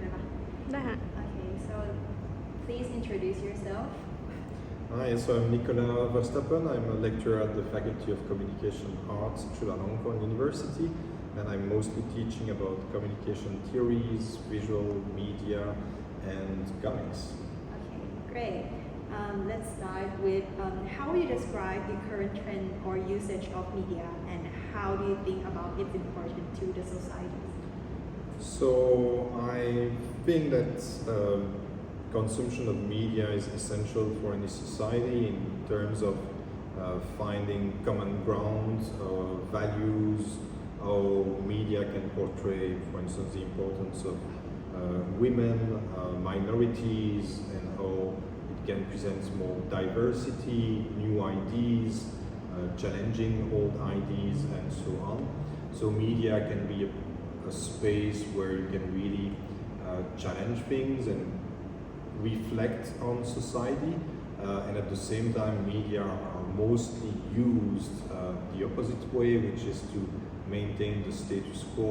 ได้ปะ ได้ฮะ Okay, so please introduce yourself. Hi, so I'm Nicolas Verstappen. I'm a lecturer at the Faculty of Communication Arts at Chulalongkorn University, and I'm mostly teaching about communication theories, visual media, and comics. Okay, great. Let's start with how would you describe the current trend or usage of media, and how do you think about its importance to the society? So I think that consumption of media is essential for any society in terms of finding common ground, values, how media can portray, for instance, the importance of women, minorities, and how it can present more diversity, new ideas, challenging old ideas, and so on. So media can be a space where you can really challenge things and reflect on society, and at the same time media are mostly used the opposite way, which is to maintain the status quo,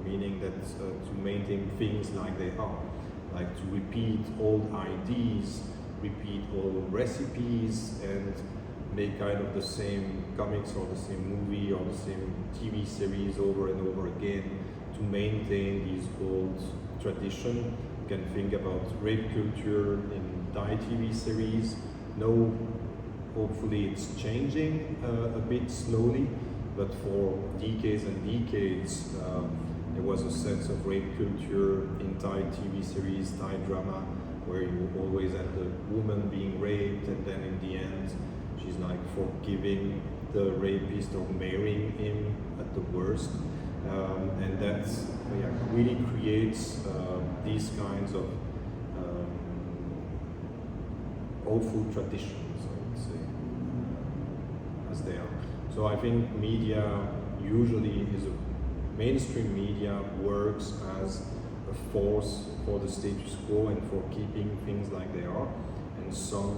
meaning that to maintain things like they are, like to repeat old ideas, repeat old recipes, and make kind of the same comics or the same movie or the same TV series over and over again to maintain these old tradition. You can think about rape culture in Thai TV series. Now, hopefully it's changing a bit slowly, but for decades and decades, there was a sense of rape culture in Thai TV series, Thai drama, where you always had the woman being raped, and then in the end, she's like forgiving the rapist or marrying him at the worst. And that really creates these kinds of awful traditions, I would say, as they are. So I think media usually mainstream media works as a force for the status quo and for keeping things like they are, and some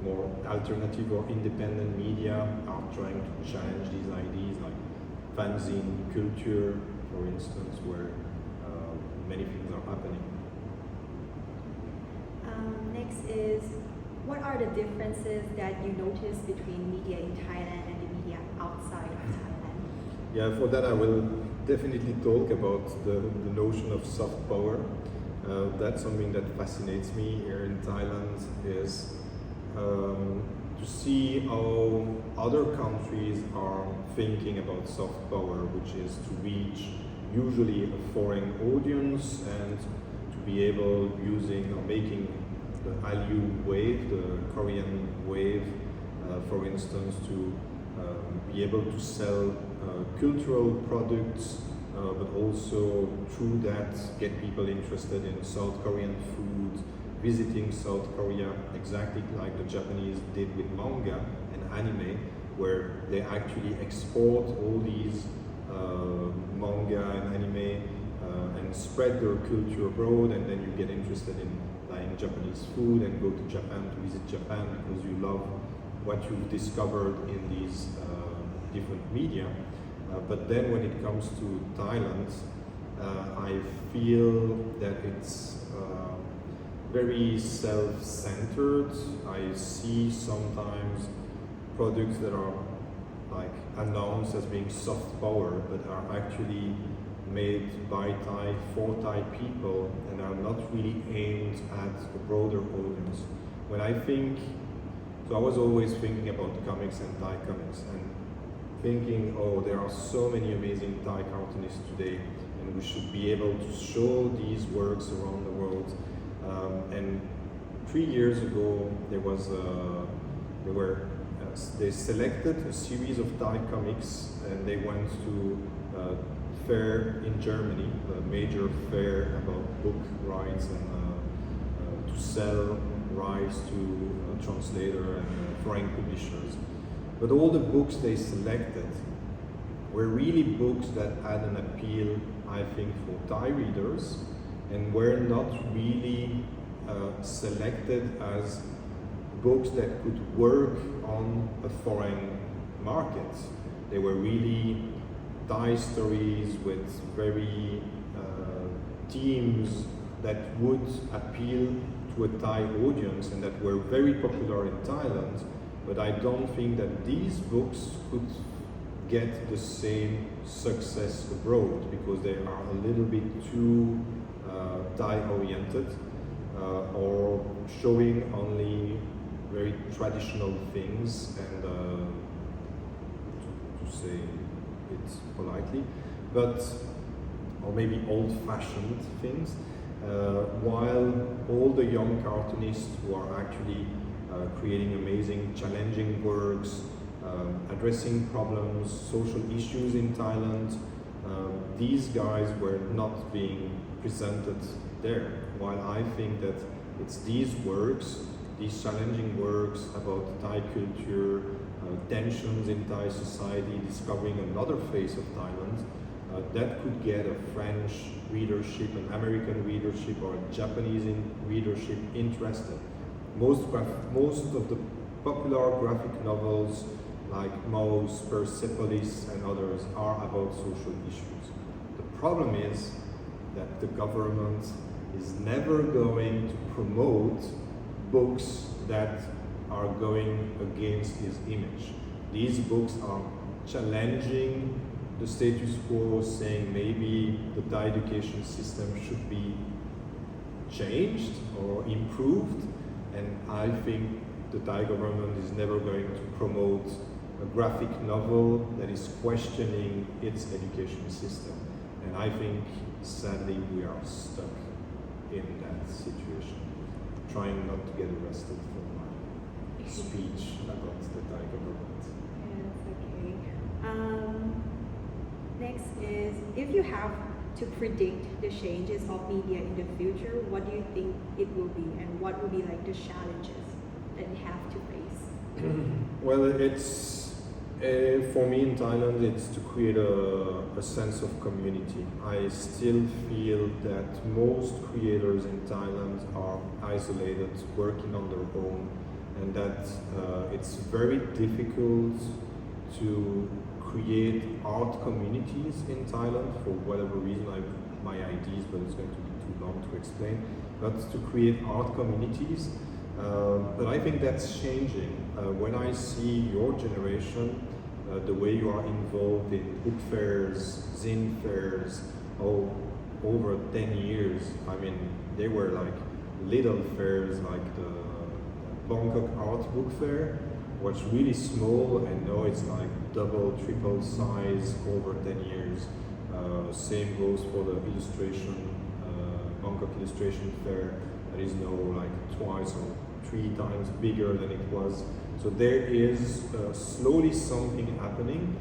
more alternative or independent media are trying to challenge these ideas, like fanzine culture, for instance, where many things are happening. Next is, what are the differences that you notice between media in Thailand and the media outside of Thailand? Yeah, for that I will definitely talk about the notion of soft power. That's something that fascinates me here in Thailand, is to see how other countries are thinking about soft power, which is to reach usually a foreign audience and to be able using or making the Hallyu wave, the Korean wave, for instance, to be able to sell cultural products, but also through that get people interested in South Korean food, visiting South Korea, exactly like the Japanese did with manga and anime, where they actually export all these manga and anime and spread their culture abroad, and then you get interested in buying Japanese food and go to Japan to visit Japan because you love what you've discovered in these different media. But then when it comes to Thailand, I feel that it's very self-centered. I see sometimes products that are like announced as being soft power, but are actually made by Thai for Thai people and are not really aimed at a broader audience. When I think, so I was always thinking about comics and Thai comics and thinking, oh, there are so many amazing Thai cartoonists today, and we should be able to show these works around the world. And 3 years ago, they selected a series of Thai comics, and they went to a fair in Germany, a major fair about book rights, and to sell rights to translator and foreign publishers. But all the books they selected were really books that had an appeal, I think, for Thai readers, and were not really selected as books that could work on a foreign market. They were really Thai stories with very themes that would appeal to a Thai audience and that were very popular in Thailand, but I don't think that these books could get the same success abroad because they are a little bit too Thai oriented or showing only very traditional things and to say it politely, but or maybe old-fashioned things, while all the young cartoonists who are actually creating amazing, challenging works, addressing problems, social issues in Thailand, these guys were not being presented there. While I think that it's these works, these challenging works about Thai culture, tensions in Thai society, discovering another face of Thailand, that could get a French readership, an American readership, or a Japanese readership interested. Most of the popular graphic novels like Mouse, Persepolis and others are about social issues. The problem is that the government is never going to promote books that are going against his image. These books are challenging the status quo, saying maybe the Thai education system should be changed or improved, and I think the Thai government is never going to promote a graphic novel that is questioning its education system. And I think, sadly, we are stuck in that situation, trying not to get arrested for my speech about the Thai government. Yes, okay. Next is, if you have to predict the changes of media in the future, what do you think it will be, and what will be like the challenges that we have to face? Well, it's for me in Thailand, it's to create a sense of community. I still feel that most creators in Thailand are isolated, working on their own, and that it's very difficult to create art communities in Thailand for whatever reason. I have my ideas, but it's going to be too long to explain. But to create art communities, but I think that's changing. When I see your generation, the way you are involved in book fairs, zine fairs, over 10 years, I mean, they were like little fairs like the Bangkok Art Book Fair, was really small, and now it's like double, triple size over 10 years. Same goes for the illustration, Bangkok Illustration Fair, that is now like twice or 3 times bigger than it was. So there is slowly something happening,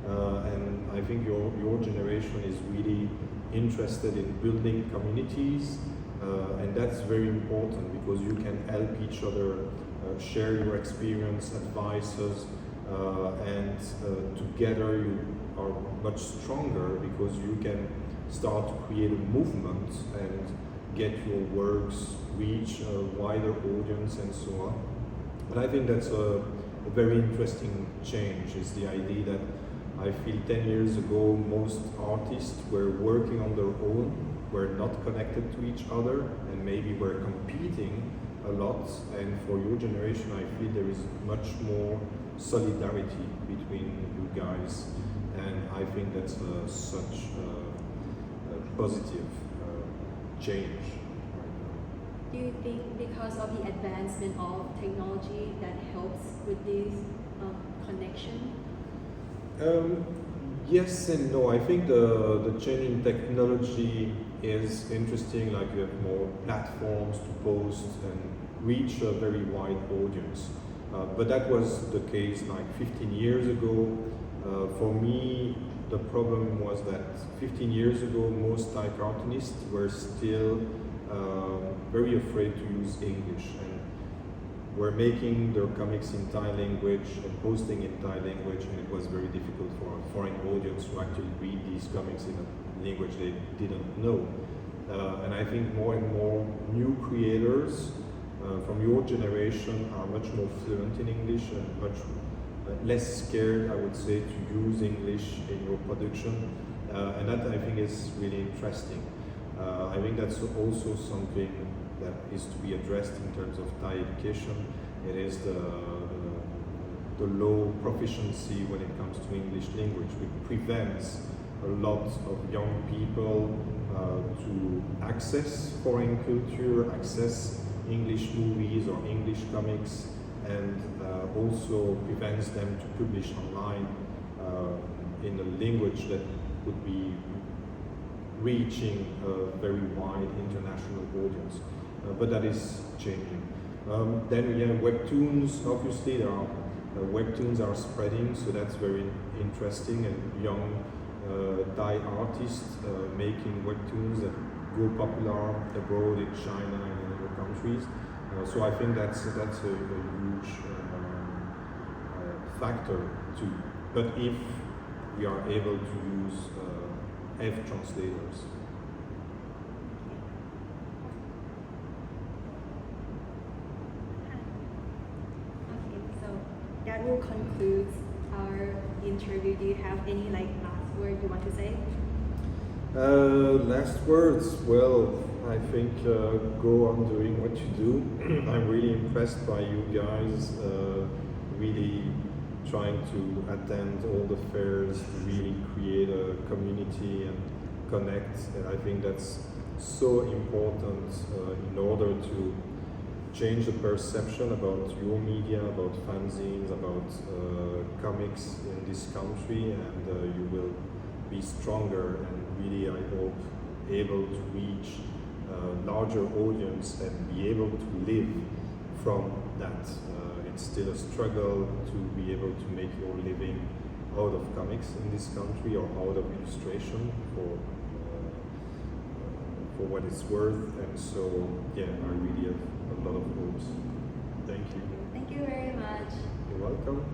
and I think your generation is really interested in building communities, and that's very important because you can help each other, share your experience, advices, and together you are much stronger because you can start to create a movement and get your works reach a wider audience and so on. And I think that's a very interesting change, is the idea that I feel 10 years ago most artists were working on their own, were not connected to each other, and maybe were competing a lot. And for your generation, I feel there is much more solidarity between you guys, and I think that's such a positive change. Do you think because of the advancement of technology that helps with this connection? Yes and no. I think the change in technology is interesting, like you have more platforms to post and reach a very wide audience. But that was the case like 15 years ago. For me, the problem was that 15 years ago, most Thai cartoonists were still very afraid to use English, and were making their comics in Thai language and posting in Thai language, and it was very difficult for a foreign audience to actually read these comics in a language they didn't know. And I think more and more new creators from your generation are much more fluent in English and much less scared, I would say, to use English in your production. And that I think is really interesting. I think that's also something that is to be addressed in terms of Thai education. It is the low proficiency when it comes to English language, which prevents a lot of young people to access foreign culture, access English movies or English comics, and also prevents them to publish online in a language that would be reaching a very wide international audience. But that is changing. Then we have webtoons. Obviously, there are webtoons are spreading, so that's very interesting. And young Thai artists making webtoons that go popular abroad in China and in other countries. So I think that's a huge factor too. But if we are able to use F translators. Okay, so that will conclude our interview. Do you have any last word you want to say? Last words. Well, I think go on doing what you do. I'm really impressed by you guys. Really trying to attend all the fairs, to really create a community and connect. And I think that's so important in order to change the perception about your media, about fanzines, about comics in this country, and you will be stronger and really, I hope, able to reach a larger audience and be able to live from that. It's still a struggle to be able to make your living out of comics in this country or out of illustration for what it's worth. And so, yeah, I really have a lot of hopes. Thank you. Thank you very much. You're welcome.